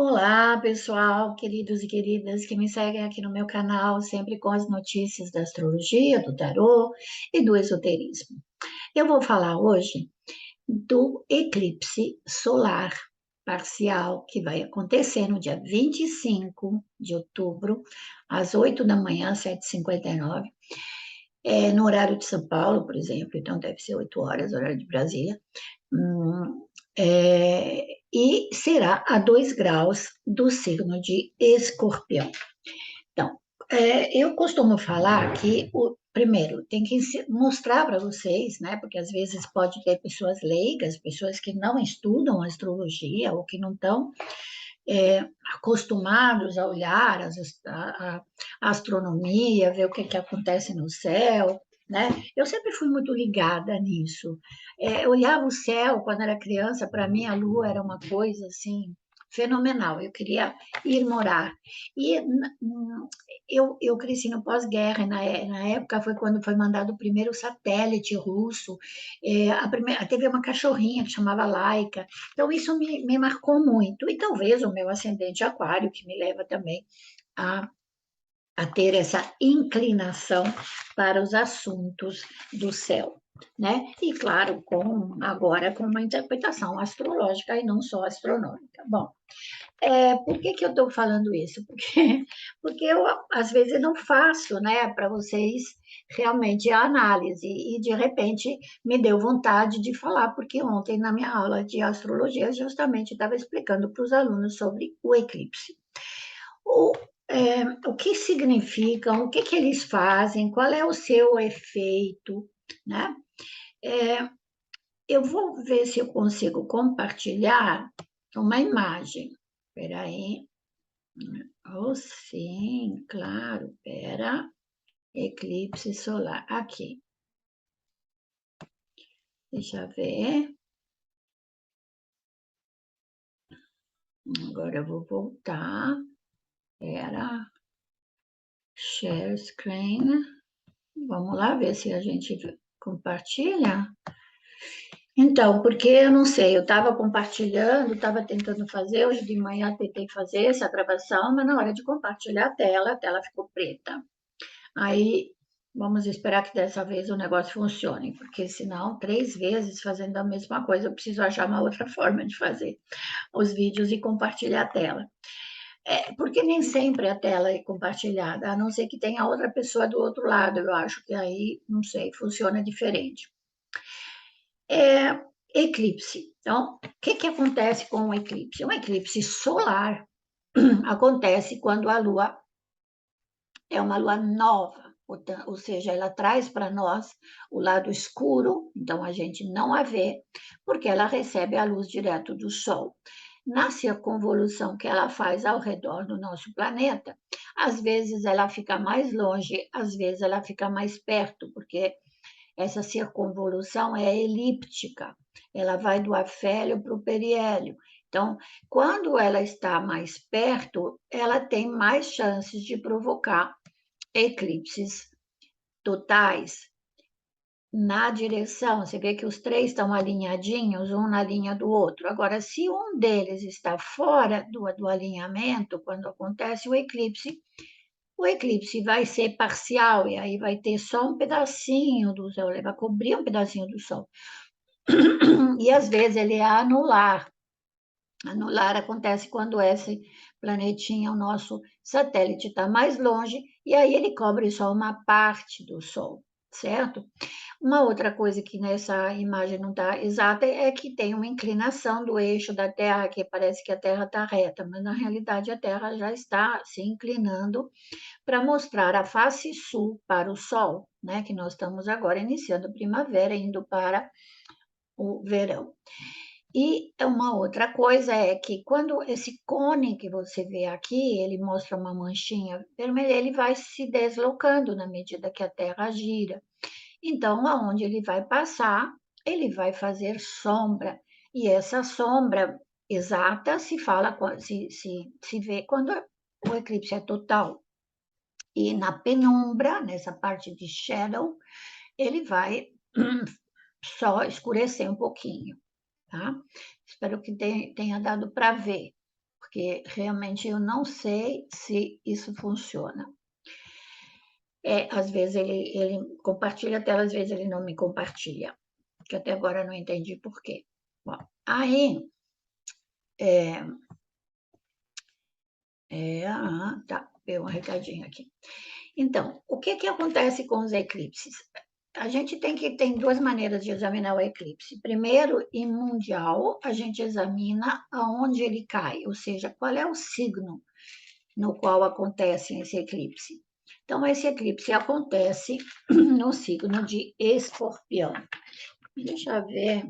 Olá, pessoal, queridos e queridas que me seguem aqui no meu canal, sempre com as notícias da astrologia, do tarô e do esoterismo. Eu vou falar hoje do eclipse solar parcial que vai acontecer no dia 25 de outubro, às 8 da manhã, 7h59, no horário de São Paulo, por exemplo, então deve ser 8 horas, horário de Brasília. Hum, e será a 2 graus do signo de Escorpião. Então, eu costumo falar que, primeiro, tem que mostrar para vocês, né? Porque às vezes pode ter pessoas leigas, pessoas que não estudam astrologia ou que não estão acostumados a olhar a astronomia, ver o que acontece no céu, né? Eu sempre fui muito ligada nisso. Eu olhava o céu quando era criança, para mim a lua era uma coisa assim fenomenal. Eu queria ir morar. E eu cresci no pós-guerra, na época foi quando foi mandado o primeiro satélite russo. Teve uma cachorrinha que chamava Laika. Então, isso me marcou muito. E talvez o meu ascendente aquário, que me leva também a, a ter essa inclinação para os assuntos do céu. Né? E claro, agora com uma interpretação astrológica e não só astronômica. Bom, por que eu estou falando isso? Porque eu, às vezes, não faço, né, para vocês realmente a análise, e de repente me deu vontade de falar, porque ontem, na minha aula de astrologia, justamente estava explicando para os alunos sobre o eclipse. O, o que significam, o que eles fazem, qual é o seu efeito, né? É, eu vou ver se eu consigo compartilhar uma imagem. Espera aí. Oh, sim, claro, pera. Eclipse solar. Aqui. Deixa eu ver. Agora eu vou voltar. Pera. Share screen. Vamos lá ver se a gente compartilha. Então, porque eu não sei, eu estava compartilhando, estava tentando fazer, hoje de manhã tentei fazer essa gravação, mas na hora de compartilhar a tela ficou preta. Aí vamos esperar que dessa vez o negócio funcione, porque senão, 3 vezes fazendo a mesma coisa, eu preciso achar uma outra forma de fazer os vídeos e compartilhar a tela. Porque nem sempre a tela é compartilhada, a não ser que tenha outra pessoa do outro lado, eu acho que aí, não sei, funciona diferente. Eclipse. Então, o que acontece com o eclipse? Um eclipse solar acontece quando a Lua é uma lua nova, ou seja, ela traz para nós o lado escuro, então a gente não a vê, porque ela recebe a luz direto do Sol. Na circunvolução que ela faz ao redor do nosso planeta, às vezes ela fica mais longe, às vezes ela fica mais perto, porque essa circunvolução é elíptica, ela vai do afélio para o periélio. Então, quando ela está mais perto, ela tem mais chances de provocar eclipses totais na direção. Você vê que os três estão alinhadinhos, um na linha do outro. Agora, se um deles está fora do alinhamento, quando acontece o eclipse vai ser parcial, e aí vai ter só um pedacinho do Sol, ele vai cobrir um pedacinho do Sol. E às vezes ele é anular. Anular acontece quando esse planetinha, o nosso satélite, está mais longe, e aí ele cobre só uma parte do Sol, certo? Uma outra coisa que nessa imagem não está exata é que tem uma inclinação do eixo da Terra, que parece que a Terra está reta, mas na realidade a Terra já está se inclinando para mostrar a face sul para o Sol, né? Que nós estamos agora iniciando a primavera, indo para o verão. E uma outra coisa é que quando esse cone que você vê aqui, ele mostra uma manchinha vermelha, ele vai se deslocando na medida que a Terra gira. Então, aonde ele vai passar, ele vai fazer sombra. E essa sombra exata se vê quando o eclipse é total. E na penumbra, nessa parte de shadow, ele vai só escurecer um pouquinho, tá? Espero que tenha dado para ver, porque realmente eu não sei se isso funciona. Às vezes ele compartilha a tela, às vezes ele não me compartilha, que até agora eu não entendi por quê. Bom, aí, tá, veio um recadinho aqui. Então, o que acontece com os eclipses? A gente tem duas maneiras de examinar o eclipse. Primeiro, em mundial, a gente examina aonde ele cai, ou seja, qual é o signo no qual acontece esse eclipse. Então, esse eclipse acontece no signo de Escorpião. Deixa eu ver.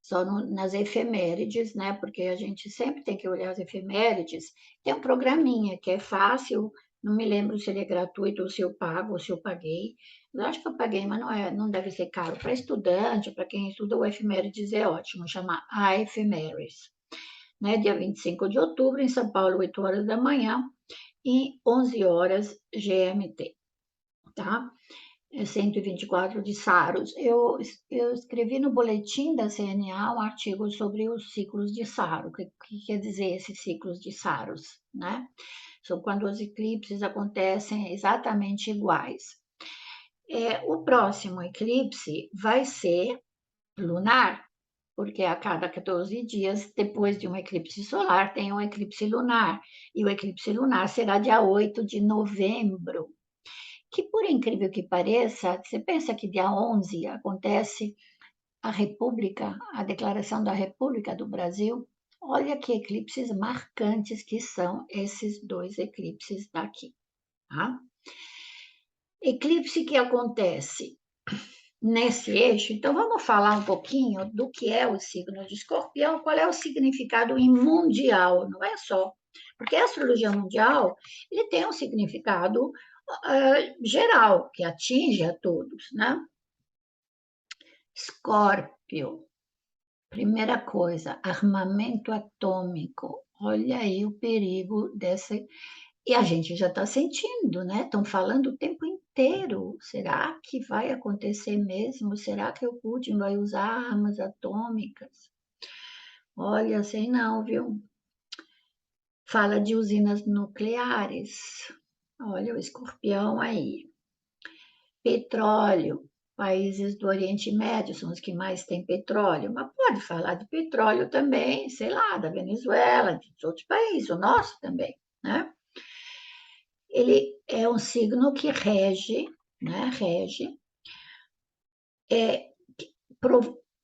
Só nas efemérides, né? Porque a gente sempre tem que olhar as efemérides. Tem um programinha que é fácil, não me lembro se ele é gratuito ou se eu pago ou se eu paguei. Eu acho que eu paguei, mas não deve ser caro. Para estudante, para quem estuda o efemérides é ótimo, chama A Efemérides. Né? Dia 25 de outubro, em São Paulo, 8 horas da manhã, e 11 horas GMT, tá? 124 de Saros. Eu escrevi no boletim da CNA um artigo sobre os ciclos de Saros. O que quer dizer esses ciclos de Saros, né? São quando os eclipses acontecem exatamente iguais. O próximo eclipse vai ser lunar, porque a cada 14 dias, depois de um eclipse solar, tem um eclipse lunar. E o eclipse lunar será dia 8 de novembro. Que, por incrível que pareça, você pensa que dia 11 acontece a República, a Declaração da República do Brasil? Olha que eclipses marcantes que são esses dois eclipses daqui. Tá? Eclipse que acontece nesse eixo, então vamos falar um pouquinho do que é o signo de Escorpião, qual é o significado em mundial, não é só. Porque a astrologia mundial, ele tem um significado geral, que atinge a todos, né? Escórpio, primeira coisa, armamento atômico. Olha aí o perigo dessa. E a gente já está sentindo, né? Estão falando o tempo inteiro. Será que vai acontecer mesmo? Será que o Putin vai usar armas atômicas? Olha, sei não, viu? Fala de usinas nucleares. Olha o escorpião aí. Petróleo. Países do Oriente Médio são os que mais têm petróleo, mas pode falar de petróleo também, sei lá, da Venezuela, de outros países, o nosso também, né? Ele é um signo que rege, né? Rege,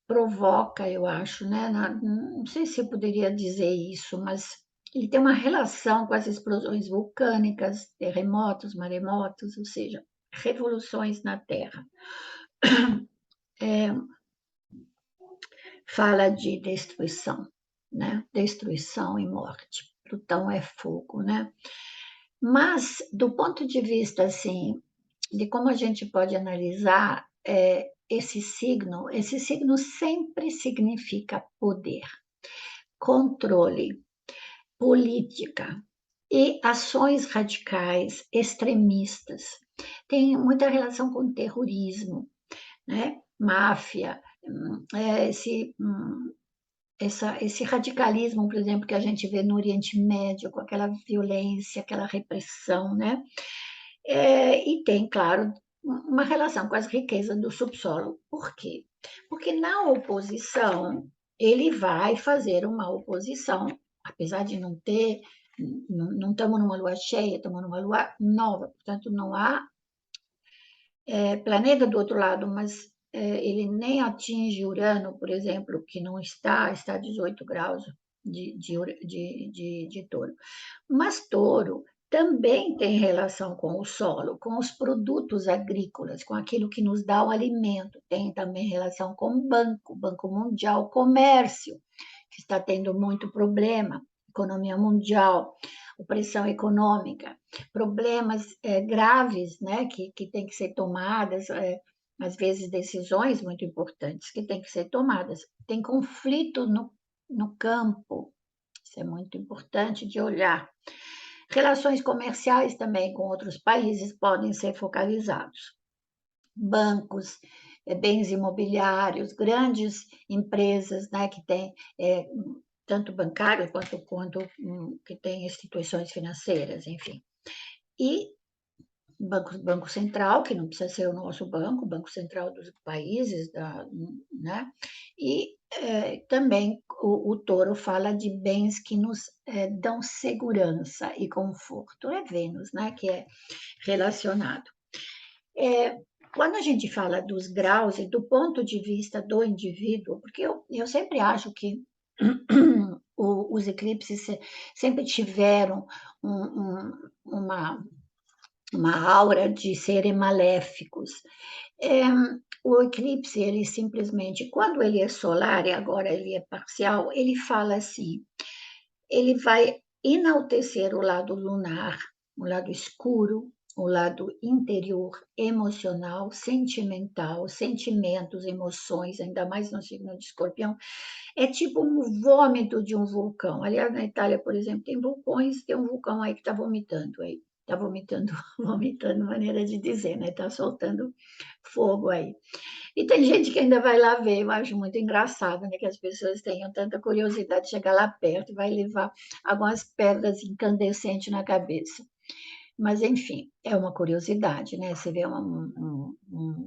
provoca, eu acho, né? Não sei se eu poderia dizer isso, mas ele tem uma relação com as explosões vulcânicas, terremotos, maremotos, ou seja, revoluções na Terra. Fala de destruição, né? Destruição e morte. Plutão é fogo, né? Mas, do ponto de vista, assim, de como a gente pode analisar esse signo sempre significa poder, controle, política e ações radicais, extremistas. Tem muita relação com terrorismo, né? Máfia, esse radicalismo, por exemplo, que a gente vê no Oriente Médio, com aquela violência, aquela repressão, né? E tem, claro, uma relação com as riquezas do subsolo. Por quê? Porque na oposição, ele vai fazer uma oposição, apesar de não ter, não estamos numa lua cheia, estamos numa lua nova, portanto, não há planeta do outro lado, mas ele nem atinge Urano, por exemplo, que não está a 18 graus de touro. Mas touro também tem relação com o solo, com os produtos agrícolas, com aquilo que nos dá o alimento. Tem também relação com o Banco Mundial, comércio, que está tendo muito problema, economia mundial, opressão econômica, problemas graves, né, que tem que ser tomadas, às vezes decisões muito importantes que têm que ser tomadas. Tem conflito no campo, isso é muito importante de olhar. Relações comerciais também com outros países podem ser focalizados. Bancos, bens imobiliários, grandes empresas, né, que têm tanto bancário quanto que tem instituições financeiras, enfim. E Banco Central, que não precisa ser o nosso banco, o Banco Central dos países, né? E também o Touro fala de bens que nos dão segurança e conforto. É Vênus, né? Que é relacionado. Quando a gente fala dos graus e do ponto de vista do indivíduo, porque eu sempre acho que os eclipses sempre tiveram uma aura de serem maléficos. O eclipse, ele simplesmente, quando ele é solar e agora ele é parcial, ele fala assim, ele vai enaltecer o lado lunar, o lado escuro, o lado interior, emocional, sentimental, sentimentos, emoções, ainda mais no signo de Escorpião, é tipo um vômito de um vulcão. Aliás, na Itália, por exemplo, tem vulcões, tem um vulcão aí que está vomitando aí. Está vomitando, vomitando, maneira de dizer, né? Está soltando fogo aí. E tem gente que ainda vai lá ver, eu acho muito engraçado, né? Que as pessoas tenham tanta curiosidade de chegar lá perto e vai levar algumas pedras incandescentes na cabeça. Mas, enfim, é uma curiosidade, né? Você vê um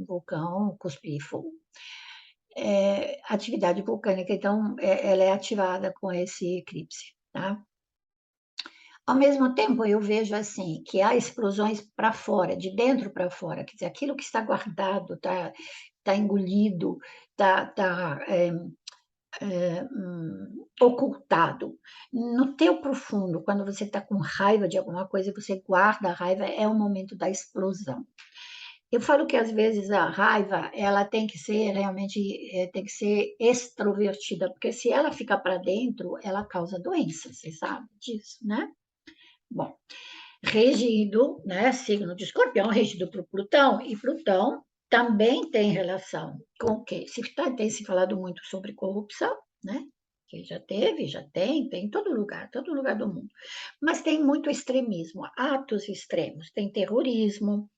vulcão cuspir fogo. Atividade vulcânica, então, ela é ativada com esse eclipse, tá? Ao mesmo tempo, eu vejo assim que há explosões para fora, de dentro para fora, quer dizer, aquilo que está guardado, está engolido, está ocultado. No teu profundo, quando você está com raiva de alguma coisa, você guarda a raiva, é o momento da explosão. Eu falo que às vezes a raiva, ela tem que ser realmente, tem que ser extrovertida, porque se ela ficar para dentro, ela causa doença, você sabe disso, né? Bom, regido, né, signo de Escorpião, regido por Plutão, e Plutão também tem relação com o quê? Tem se falado muito sobre corrupção, né? Que já teve, já tem em todo lugar do mundo. Mas tem muito extremismo, atos extremos, tem terrorismo,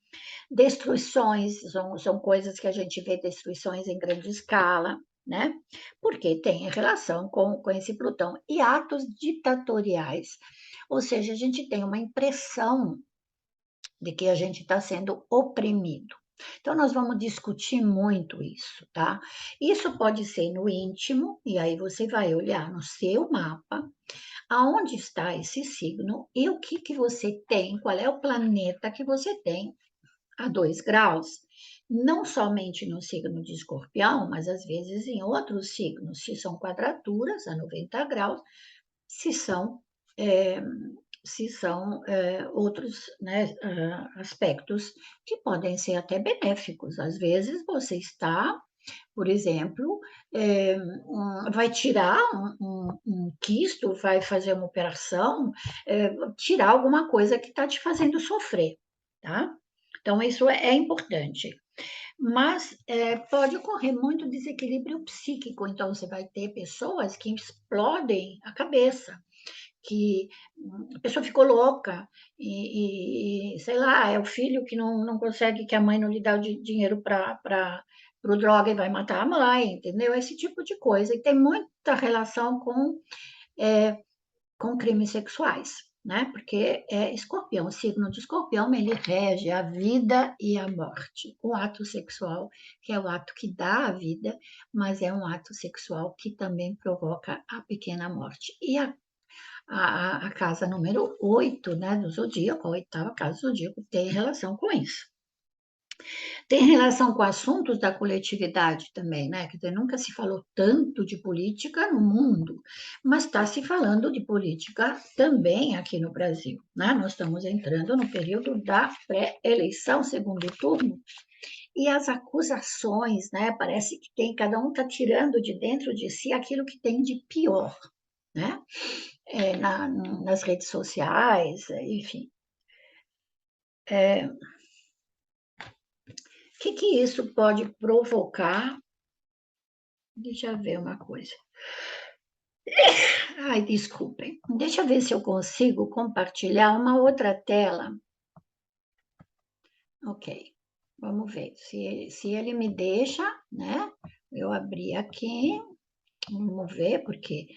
destruições, são coisas que a gente vê, destruições em grande escala, né? Porque tem relação com esse Plutão. E atos ditatoriais, ou seja, a gente tem uma impressão de que a gente está sendo oprimido. Então, nós vamos discutir muito isso, tá? Isso pode ser no íntimo, e aí você vai olhar no seu mapa, aonde está esse signo e o que você tem, qual é o planeta que você tem a 2 graus. Não somente no signo de Escorpião, mas às vezes em outros signos, se são quadraturas a 90 graus, se são é, outros, né, aspectos que podem ser até benéficos. Às vezes você está, por exemplo, vai tirar um quisto, vai fazer uma operação, tirar alguma coisa que está te fazendo sofrer, tá? Então, isso é importante. Mas pode ocorrer muito desequilíbrio psíquico, então você vai ter pessoas que explodem a cabeça, que a pessoa ficou louca sei lá, é o filho que não consegue, que a mãe não lhe dá o dinheiro para o droga e vai matar a mãe, entendeu? Esse tipo de coisa. E tem muita relação com crimes sexuais, né? Porque Escorpião, o signo de Escorpião, ele rege a vida e a morte. O ato sexual, que é o ato que dá a vida, mas é um ato sexual que também provoca a pequena morte. E a casa número 8, né, do zodíaco, a oitava casa do zodíaco, tem relação com isso. Tem relação com assuntos da coletividade também, né? Quer dizer, nunca se falou tanto de política no mundo, mas está se falando de política também aqui no Brasil, né? Nós estamos entrando no período da pré-eleição, segundo turno, e as acusações, né? Parece que cada um está tirando de dentro de si aquilo que tem de pior, né? Nas redes sociais, enfim. O que isso pode provocar? Deixa eu ver uma coisa. Ai, desculpem. Deixa eu ver se eu consigo compartilhar uma outra tela. Ok. Vamos ver se ele me deixa, né? Eu abri aqui, vamos ver, porque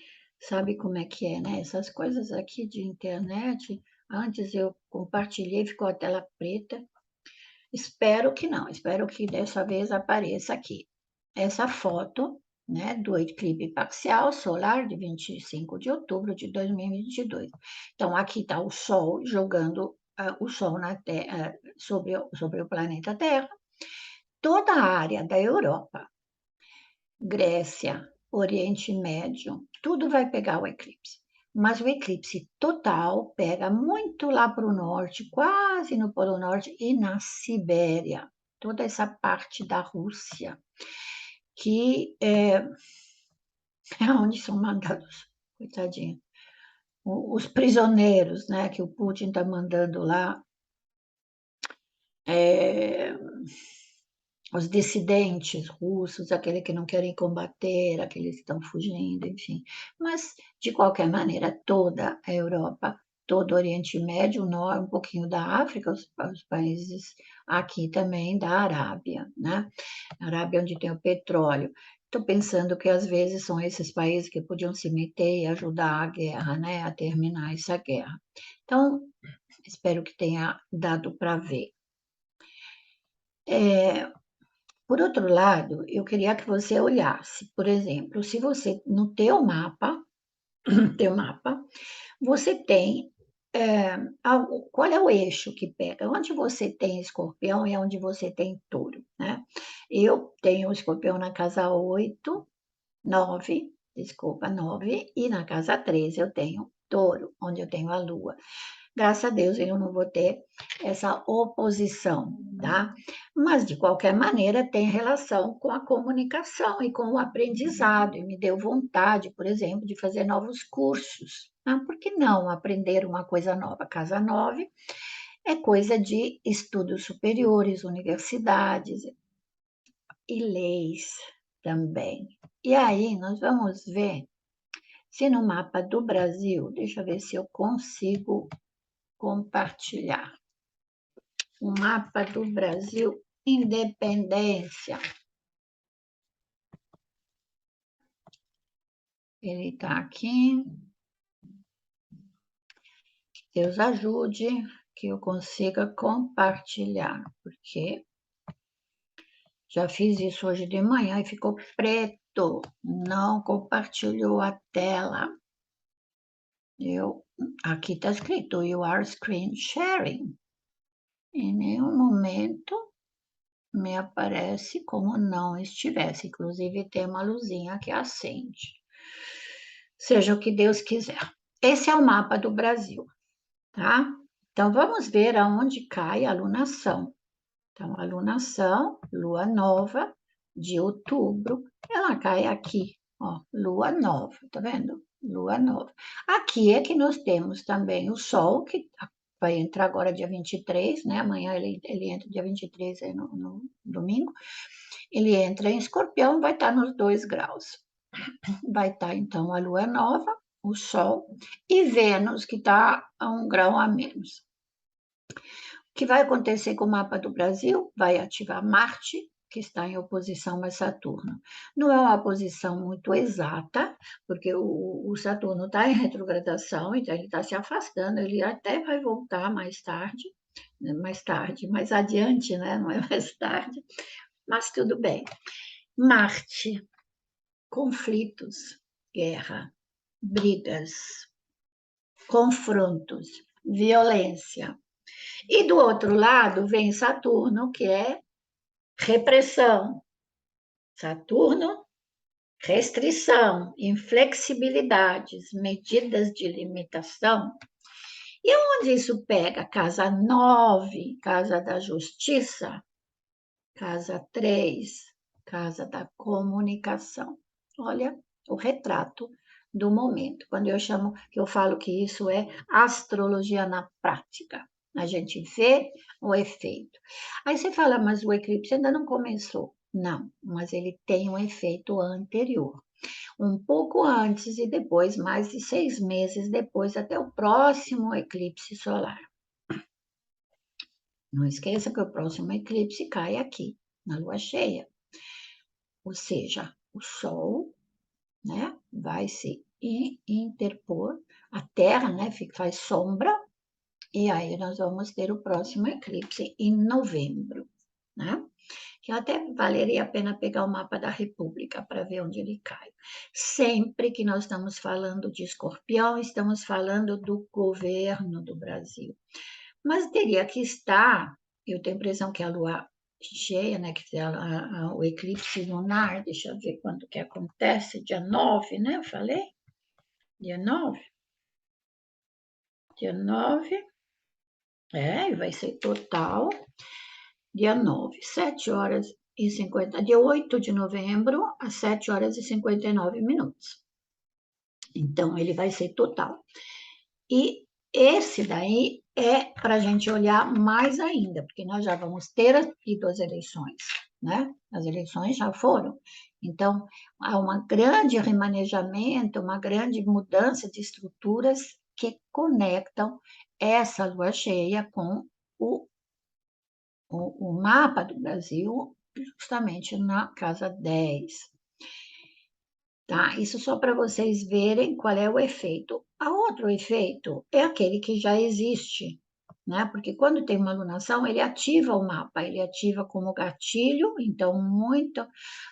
sabe como é que é, né? Essas coisas aqui de internet, antes eu compartilhei, ficou a tela preta. Espero que não, espero que dessa vez apareça aqui essa foto, né, do eclipse parcial solar de 25 de outubro de 2022. Então, aqui está o Sol jogando o Sol na terra, sobre o planeta Terra. Toda a área da Europa, Grécia, Oriente Médio, tudo vai pegar o eclipse. Mas o eclipse total pega muito lá para o norte, quase no Polo Norte e na Sibéria, toda essa parte da Rússia, que é onde são mandados, coitadinho, os prisioneiros, né, que o Putin está mandando lá, é, os dissidentes russos, aqueles que não querem combater, aqueles que estão fugindo, enfim. Mas, de qualquer maneira, toda a Europa, todo o Oriente Médio, um pouquinho da África, os países aqui também da Arábia, né? A Arábia onde tem o petróleo. Estou pensando que às vezes são esses países que podiam se meter e ajudar a guerra, né? A terminar essa guerra. Então, espero que tenha dado para ver. Por outro lado, eu queria que você olhasse, por exemplo, se você, no teu mapa, você tem qual é o eixo que pega? Onde você tem escorpião e onde você tem touro, né? Eu tenho escorpião na casa 8, 9, desculpa, 9, e na casa 13 eu tenho touro, onde eu tenho a lua. Graças a Deus eu não vou ter essa oposição, tá? Mas, de qualquer maneira, tem relação com a comunicação e com o aprendizado, e me deu vontade, por exemplo, de fazer novos cursos. Por que não aprender uma coisa nova? Casa 9 é coisa de estudos superiores, universidades e leis também. E aí, nós vamos ver se no mapa do Brasil, deixa eu ver se eu consigo compartilhar. O mapa do Brasil, independência. Ele está aqui. Deus ajude que eu consiga compartilhar, porque já fiz isso hoje de manhã e ficou preto. Não compartilhou a tela. Aqui está escrito, you are screen sharing. Em nenhum momento me aparece como não estivesse. Inclusive, tem uma luzinha que acende. Seja o que Deus quiser. Esse é o mapa do Brasil, tá? Então, vamos ver aonde cai a alunação. Então, alunação, lua nova de outubro, ela cai aqui, ó, lua nova, tá vendo? Lua nova. Aqui é que nós temos também o Sol, que vai entrar agora dia 23, né? Amanhã ele entra dia 23, no domingo. Ele entra em Escorpião, vai estar nos 2 graus. Vai estar, então, a lua nova, o Sol, e Vênus, que está a 1 grau a menos. O que vai acontecer com o mapa do Brasil? Vai ativar Marte, que está em oposição a Saturno. Não é uma posição muito exata, porque o Saturno está em retrogradação, então ele está se afastando, ele até vai voltar mais tarde, mais adiante, né? Não é mais tarde, mas tudo bem. Marte, conflitos, guerra, brigas, confrontos, violência. E do outro lado vem Saturno, que é repressão. Saturno, restrição, inflexibilidades, medidas de limitação. E onde isso pega? Casa 9, casa da justiça. Casa 3, casa da comunicação. Olha o retrato do momento. Quando eu falo que isso é astrologia na prática. A gente vê o efeito. Aí você fala, mas o eclipse ainda não começou. Não, mas ele tem um efeito anterior. Um pouco antes e depois, mais de 6 meses depois, até o próximo eclipse solar. Não esqueça que o próximo eclipse cai aqui, na lua cheia. Ou seja, o Sol, né, vai se interpor, a Terra, né, faz sombra, e aí nós vamos ter o próximo eclipse em novembro, né? Que até valeria a pena pegar o mapa da República para ver onde ele cai. Sempre que nós estamos falando de Escorpião, estamos falando do governo do Brasil. Mas teria que estar, eu tenho a impressão que a lua cheia, né, que é o eclipse lunar, deixa eu ver quando que acontece, dia 9, né, eu falei? Dia 9? Dia 9, e vai ser total, dia 9, 7 horas e 50, dia 8 de novembro, às 7 horas e 59 minutos. Então, ele vai ser total. E esse daí é para a gente olhar mais ainda, porque nós já vamos ter tido as eleições, né? As eleições já foram. Então, há um grande remanejamento, uma grande mudança de estruturas que conectam essa lua cheia com o mapa do Brasil, justamente na casa 10. Tá? Isso só para vocês verem qual é o efeito. A outro efeito é aquele que já existe, né? Porque quando tem uma alunação, ele ativa o mapa, ele ativa como gatilho, então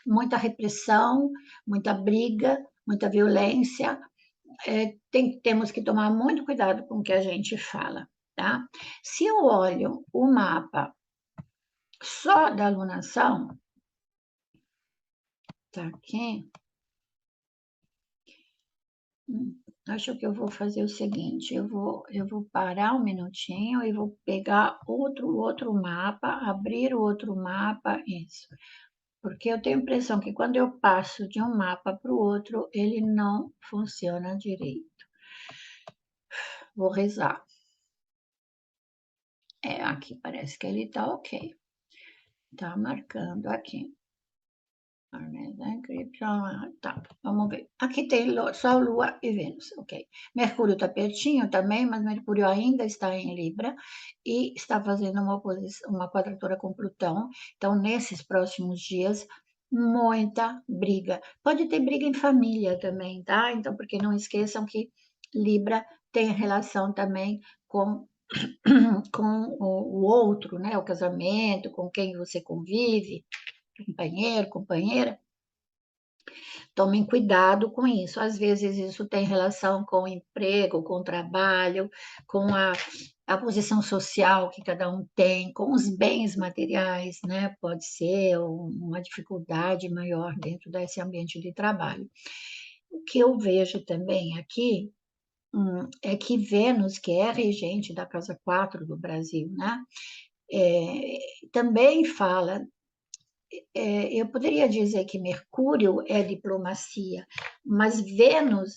muita repressão, muita briga, muita violência. Temos que tomar muito cuidado com o que a gente fala, tá? Se eu olho o mapa só da alunação, tá aqui. Acho que eu vou fazer o seguinte, eu vou parar um minutinho e vou pegar outro mapa, abrir o outro mapa, isso. Porque eu tenho a impressão que quando eu passo de um mapa para o outro, ele não funciona direito. Vou rezar. Aqui parece que ele está ok. Está marcando aqui. Tá, vamos ver. Aqui tem Sol, Lua e Vênus, ok. Mercúrio está pertinho também, mas Mercúrio ainda está em Libra e está fazendo uma quadratura com Plutão. Então, nesses próximos dias, muita briga. Pode ter briga em família também, tá? Então, porque não esqueçam que Libra tem relação também com com o outro, né? O casamento, com quem você convive, companheiro, companheira. Tomem cuidado com isso. Às vezes isso tem relação com o emprego, com o trabalho, com a posição social que cada um tem, com os bens materiais, né? Pode ser uma dificuldade maior dentro desse ambiente de trabalho. O que eu vejo também aqui é que Vênus, que é regente da casa 4 do Brasil, né? Também fala eu poderia dizer que Mercúrio é diplomacia, mas Vênus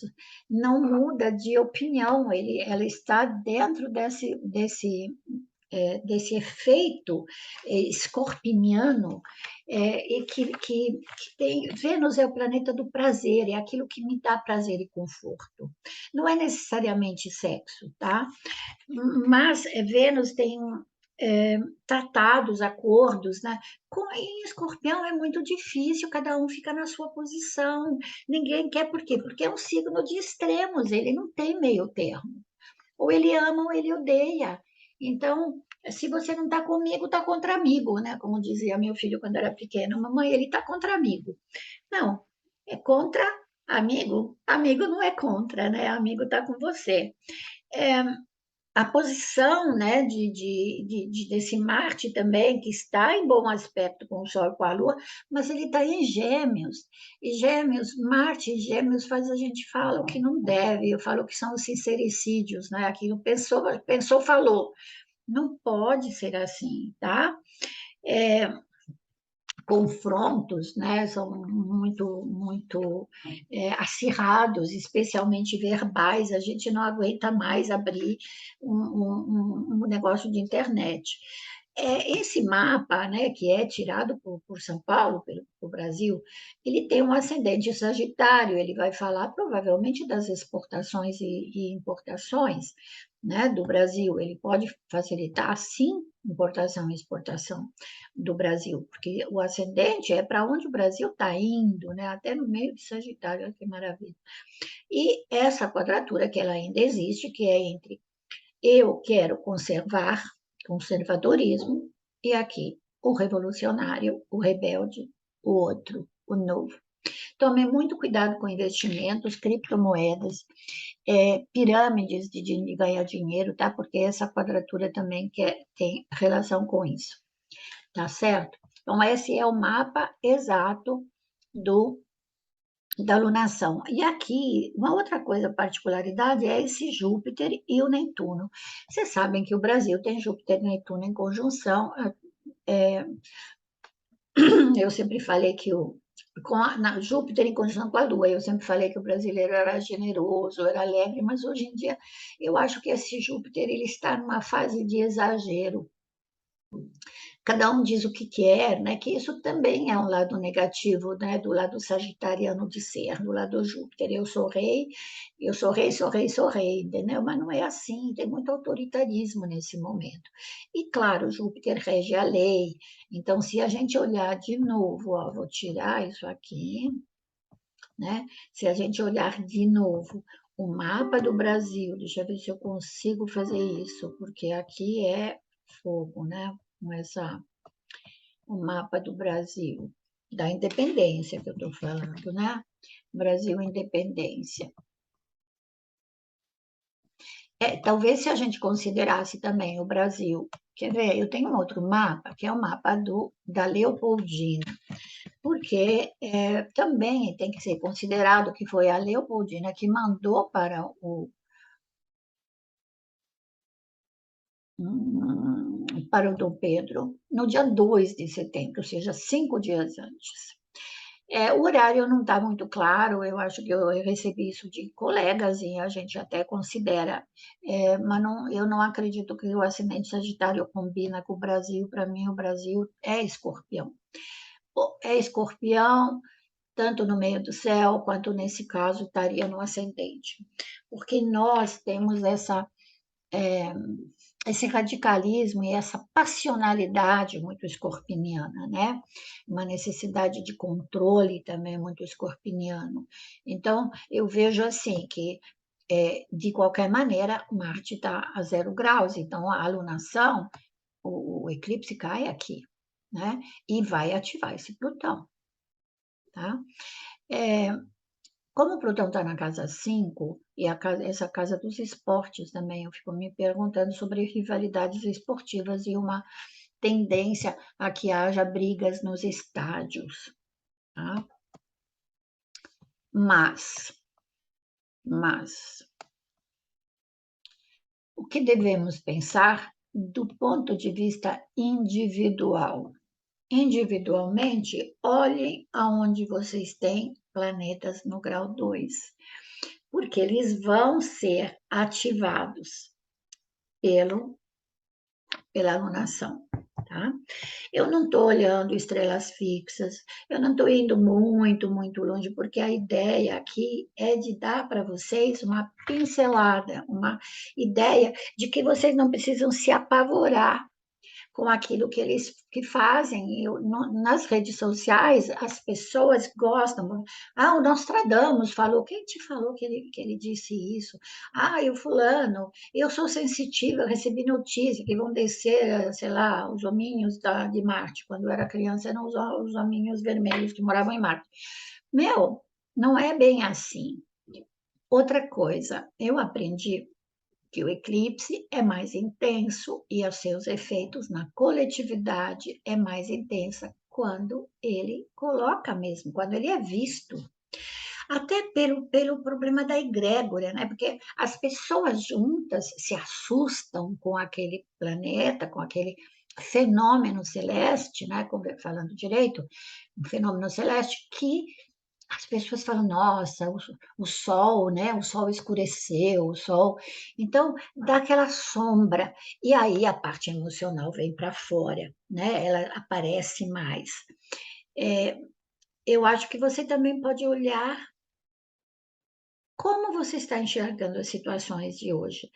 não muda de opinião, ela está dentro desse efeito escorpiniano, e que tem. Vênus é o planeta do prazer, é aquilo que me dá prazer e conforto. Não é necessariamente sexo, tá? Mas Vênus tem tratados, acordos, né? Em Escorpião é muito difícil, cada um fica na sua posição. Ninguém quer, por quê? Porque é um signo de extremos, ele não tem meio termo. Ou ele ama ou ele odeia. Então, se você não está comigo, está contra amigo, né? Como dizia meu filho quando era pequeno, mamãe, ele está contra amigo. Não, é contra amigo. Amigo não é contra, né? Amigo está com você. A posição, né, desse Marte também, que está em bom aspecto com o Sol e com a Lua, mas ele está em Gêmeos. E Gêmeos, Marte e Gêmeos faz a gente falar o que não deve, eu falo que são os sincericídios, né? Aquilo pensou, falou. Não pode ser assim, tá? Confrontos, né, são muito acirrados, especialmente verbais. A gente não aguenta mais abrir um negócio de internet. Esse mapa, né, que é tirado por São Paulo, pelo Brasil, ele tem um ascendente sagitário, ele vai falar provavelmente das exportações e importações, né, do Brasil. Ele pode facilitar, sim, importação e exportação do Brasil, porque o ascendente é para onde o Brasil está indo, né, até no meio de Sagitário, olha que maravilha. E essa quadratura que ela ainda existe, que é entre eu quero conservar, conservadorismo, e aqui o revolucionário, o rebelde, o outro, o novo. Tome muito cuidado com investimentos, criptomoedas, pirâmides de ganhar dinheiro, tá? Porque essa quadratura também tem relação com isso, tá certo? Então, esse é o mapa exato da alunação. E aqui, uma outra coisa, particularidade, é esse Júpiter e o Netuno. Vocês sabem que o Brasil tem Júpiter e Netuno em conjunção. Eu sempre falei que Júpiter em conjunção com a Lua, eu sempre falei que o brasileiro era generoso, era alegre, mas hoje em dia eu acho que esse Júpiter ele está numa fase de exagero. Cada um diz o que quer, né? Que isso também é um lado negativo, né? Do lado sagitariano de ser, do lado Júpiter. Eu sou rei, eu sou rei, sou rei, sou rei, entendeu? Mas não é assim, tem muito autoritarismo nesse momento. E claro, Júpiter rege a lei. Então, se a gente olhar de novo, ó, vou tirar isso aqui, né? Se a gente olhar de novo o mapa do Brasil, deixa eu ver se eu consigo fazer isso, porque aqui é fogo, né? Com o mapa do Brasil, da independência que eu estou falando, né? Brasil Independência. Talvez se a gente considerasse também o Brasil, quer ver, eu tenho um outro mapa, que é o mapa da Leopoldina, porque também tem que ser considerado que foi a Leopoldina que mandou para o Dom Pedro no dia 2 de setembro, ou seja, 5 dias antes. O horário não está muito claro, eu acho que eu recebi isso de colegas e a gente até considera, mas não, eu não acredito que o ascendente sagitário combina com o Brasil. Para mim, o Brasil é escorpião. É escorpião, tanto no meio do céu, quanto nesse caso estaria no ascendente. Porque nós temos esse radicalismo e essa passionalidade muito escorpiniana, né? Uma necessidade de controle também muito escorpiniano. Então, eu vejo assim que, de qualquer maneira, Marte está a 0 graus, então a alunação, o eclipse cai aqui, né? E vai ativar esse Plutão, tá? É, Como o Plutão está na casa 5, e essa casa dos esportes também, eu fico me perguntando sobre rivalidades esportivas e uma tendência a que haja brigas nos estádios. Tá? Mas, o que devemos pensar do ponto de vista individual? Individualmente, olhem aonde vocês têm planetas no grau 2, porque eles vão ser ativados pela alunação, tá? Eu não estou olhando estrelas fixas, eu não estou indo muito, muito longe, porque a ideia aqui é de dar para vocês uma pincelada, uma ideia de que vocês não precisam se apavorar com aquilo que eles fazem. Nas redes sociais, as pessoas gostam. O Nostradamus falou. Quem te falou que ele disse isso? O fulano. Eu sou sensitiva, eu recebi notícia que vão descer, sei lá, os hominhos de Marte. Quando eu era criança, eram os hominhos vermelhos que moravam em Marte. Meu, não é bem assim. Outra coisa, eu aprendi que o eclipse é mais intenso e os seus efeitos na coletividade é mais intensa quando ele coloca mesmo, quando ele é visto. Até pelo problema da egrégora, né? Porque as pessoas juntas se assustam com aquele planeta, com aquele fenômeno celeste, né? Falando direito, um fenômeno celeste que as pessoas falam, nossa, o sol, né? O sol escureceu, o sol. Então, dá aquela sombra. E aí a parte emocional vem para fora, né? Ela aparece mais. É, eu acho que você também pode olhar como você está enxergando as situações de hoje.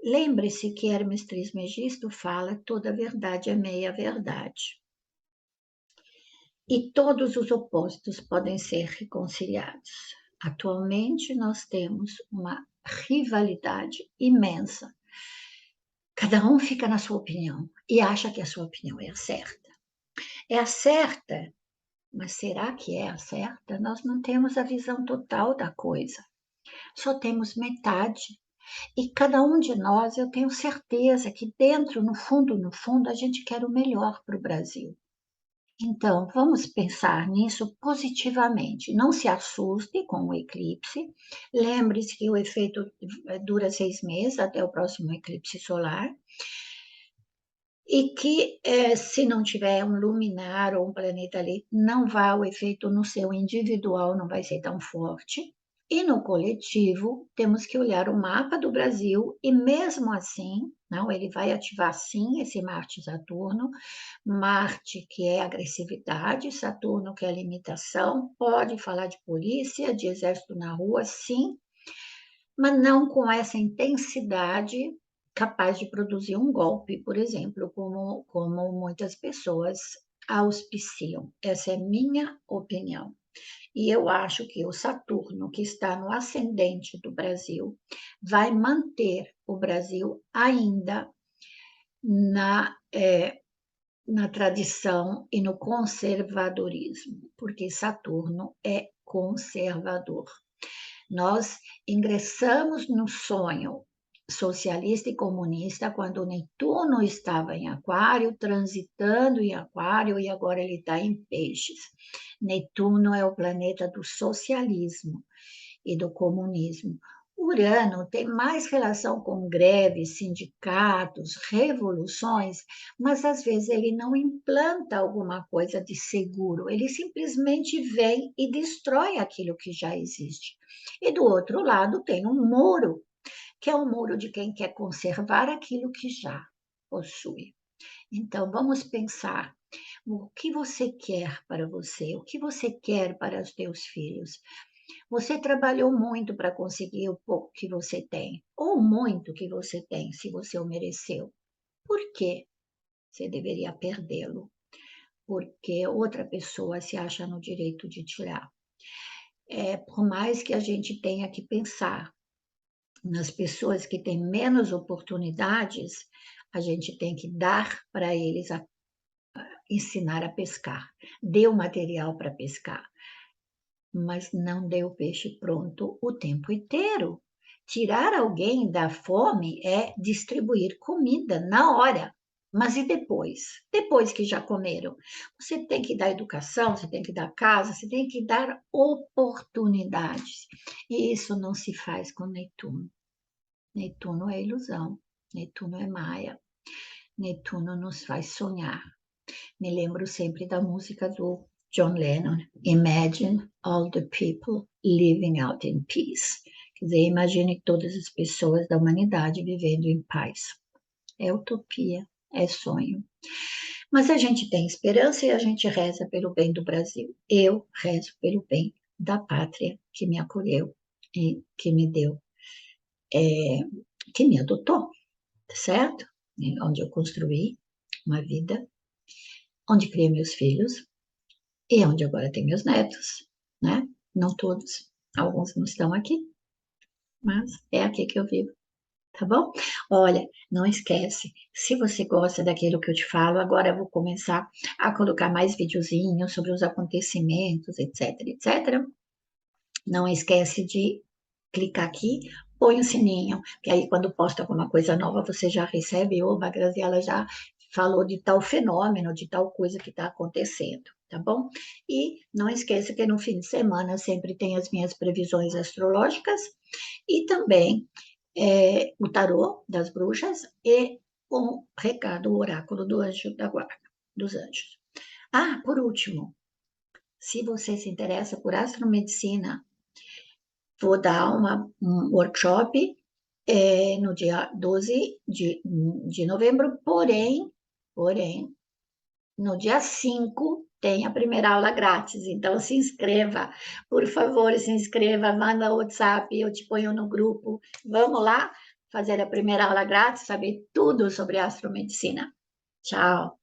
Lembre-se que Hermes Trismegisto fala toda verdade é meia verdade. E todos os opostos podem ser reconciliados. Atualmente, nós temos uma rivalidade imensa. Cada um fica na sua opinião e acha que a sua opinião é a certa. É a certa, mas será que é a certa? Nós não temos a visão total da coisa. Só temos metade. E cada um de nós, eu tenho certeza que dentro, no fundo, a gente quer o melhor para o Brasil. Então, vamos pensar nisso positivamente. Não se assuste com o eclipse. Lembre-se que o efeito dura 6 meses até o próximo eclipse solar. E que, se não tiver um luminar ou um planeta ali, não vai o efeito no seu individual, não vai ser tão forte. E no coletivo, temos que olhar o mapa do Brasil e mesmo assim, não, ele vai ativar sim esse Marte e Saturno, Marte que é agressividade, Saturno que é limitação, pode falar de polícia, de exército na rua, sim, mas não com essa intensidade capaz de produzir um golpe, por exemplo, como muitas pessoas auspiciam. Essa é minha opinião. E eu acho que o Saturno, que está no ascendente do Brasil, vai manter o Brasil ainda na tradição e no conservadorismo, porque Saturno é conservador. Nós ingressamos no sonho socialista e comunista quando Netuno estava em Aquário, transitando em Aquário, e agora ele está em Peixes. Netuno é o planeta do socialismo e do comunismo. Urano tem mais relação com greves, sindicatos, revoluções, mas às vezes ele não implanta alguma coisa de seguro, ele simplesmente vem e destrói aquilo que já existe. E do outro lado tem um muro, que é o muro de quem quer conservar aquilo que já possui. Então vamos pensar o que você quer para você, o que você quer para os teus filhos. Você trabalhou muito para conseguir o pouco que você tem, ou muito que você tem, se você o mereceu. Por que você deveria perdê-lo? Porque outra pessoa se acha no direito de tirar. Por mais que a gente tenha que pensar nas pessoas que têm menos oportunidades, a gente tem que dar para eles ensinar a pescar. Dê o material para pescar, mas não dê o peixe pronto o tempo inteiro. Tirar alguém da fome é distribuir comida na hora. Mas e depois? Depois que já comeram? Você tem que dar educação, você tem que dar casa, você tem que dar oportunidades. E isso não se faz com Netuno. Netuno é ilusão, Netuno é maia, Netuno nos faz sonhar. Me lembro sempre da música do John Lennon, Imagine all the people living out in peace. Quer dizer, imagine todas as pessoas da humanidade vivendo em paz. É utopia, é sonho. Mas a gente tem esperança e a gente reza pelo bem do Brasil. Eu rezo pelo bem da pátria que me acolheu e que me deu, que me adotou, certo? Onde eu construí uma vida, onde criei meus filhos, e onde agora tem meus netos, né? Não todos, alguns não estão aqui, mas é aqui que eu vivo, tá bom? Olha, não esquece, se você gosta daquilo que eu te falo, agora eu vou começar a colocar mais videozinhos sobre os acontecimentos, etc, etc. Não esquece de clicar aqui, põe o sininho, que aí quando posta alguma coisa nova, você já recebe, ou a Graziela já falou de tal fenômeno, de tal coisa que está acontecendo, tá bom? E não esqueça que no fim de semana sempre tem as minhas previsões astrológicas e também o tarô das bruxas e o recado, o oráculo do anjo da guarda, dos anjos. Ah, por último, Se você se interessa por astromedicina, vou dar um workshop no dia 12 de novembro, porém, no dia 5 tem a primeira aula grátis, então se inscreva, por favor, se inscreva, manda o WhatsApp, eu te ponho no grupo, vamos lá fazer a primeira aula grátis, saber tudo sobre astromedicina. Tchau!